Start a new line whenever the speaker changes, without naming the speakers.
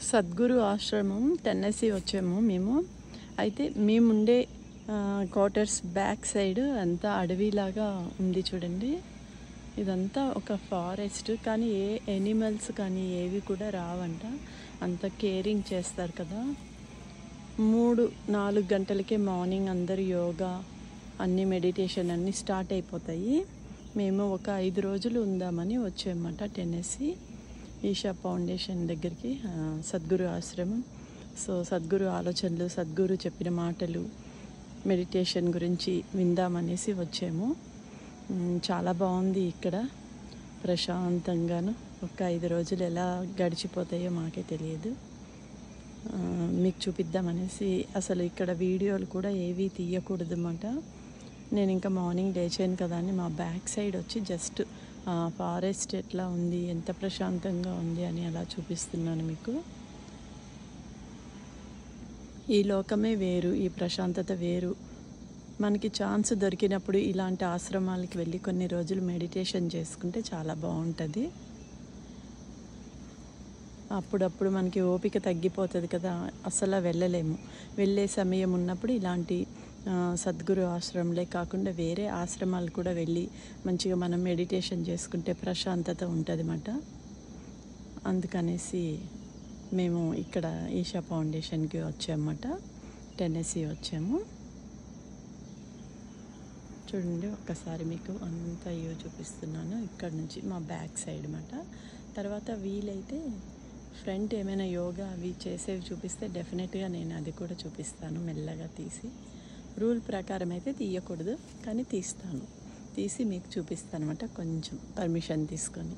సద్గురు ఆశ్రమం టెన్నెసీ వచ్చాము మేము. అయితే మేముండే క్వార్టర్స్ బ్యాక్ సైడ్ అంతా అడవిలాగా ఉంది చూడండి. ఇదంతా ఒక ఫారెస్ట్, కానీ ఏ ఎనిమల్స్ కానీ ఏవి కూడా రావంట. అంత కేరింగ్ చేస్తారు కదా. 3-4 గంటలకే మార్నింగ్ అందరు యోగా అన్ని మెడిటేషన్ అన్నీ స్టార్ట్ అయిపోతాయి. మేము ఒక 5 రోజులు ఉందామని వచ్చామన్నమాట టెన్నెసీ ఈషా ఫౌండేషన్ దగ్గరికి, సద్గురు ఆశ్రమం. సో సద్గురు ఆలోచనలు, సద్గురు చెప్పిన మాటలు, మెడిటేషన్ గురించి విందామనేసి వచ్చాము. చాలా బాగుంది ఇక్కడ, ప్రశాంతంగాను. ఒక 5 రోజులు ఎలా గడిచిపోతాయో మాకే తెలియదు. మీకు చూపిద్దామనేసి. అసలు ఇక్కడ వీడియోలు కూడా ఏవి తీయకూడదు అన్నమాట. నేను ఇంకా మార్నింగ్ లేచాను కదా అని మా బ్యాక్ సైడ్ వచ్చి జస్ట్ ఫారెస్ట్ ఎట్లా ఉంది, ఎంత ప్రశాంతంగా ఉంది అని అలా చూపిస్తున్నాను మీకు. ఈ లోకమే వేరు, ఈ ప్రశాంతత వేరు. మనకి ఛాన్స్ దొరికినప్పుడు ఇలాంటి ఆశ్రమాలకి వెళ్ళి కొన్ని రోజులు మెడిటేషన్ చేసుకుంటే చాలా బాగుంటుంది. అప్పుడప్పుడు మనకి ఓపిక తగ్గిపోతుంది కదా, అసలు వెళ్ళలేము. వెళ్ళే సమయం ఉన్నప్పుడు ఇలాంటి సద్గురు ఆశ్రమంలే కాకుండా వేరే ఆశ్రమాలు కూడా వెళ్ళి మంచిగా మనం మెడిటేషన్ చేసుకుంటే ప్రశాంతత ఉంటుంది అన్నమాట. అందుకనేసి మేము ఇక్కడ ఈషా ఫౌండేషన్కి వచ్చామన్నమాట, టెన్నెసీ వచ్చాము. చూడండి ఒక్కసారి మీకు అంతా వ్యూ చూపిస్తున్నాను ఇక్కడ నుంచి మా బ్యాక్ సైడ్ అన్నమాట. తర్వాత వీలైతే ఫ్రంట్ ఏమైనా యోగా అవి చేసేవి చూపిస్తే డెఫినెట్గా నేను అది కూడా చూపిస్తాను, మెల్లగా తీసి. రూల్ ప్రకారం అయితే తీయకూడదు, కానీ తీసి మీకు చూపిస్తాను అన్నమాట, కొంచెం పర్మిషన్ తీసుకొని.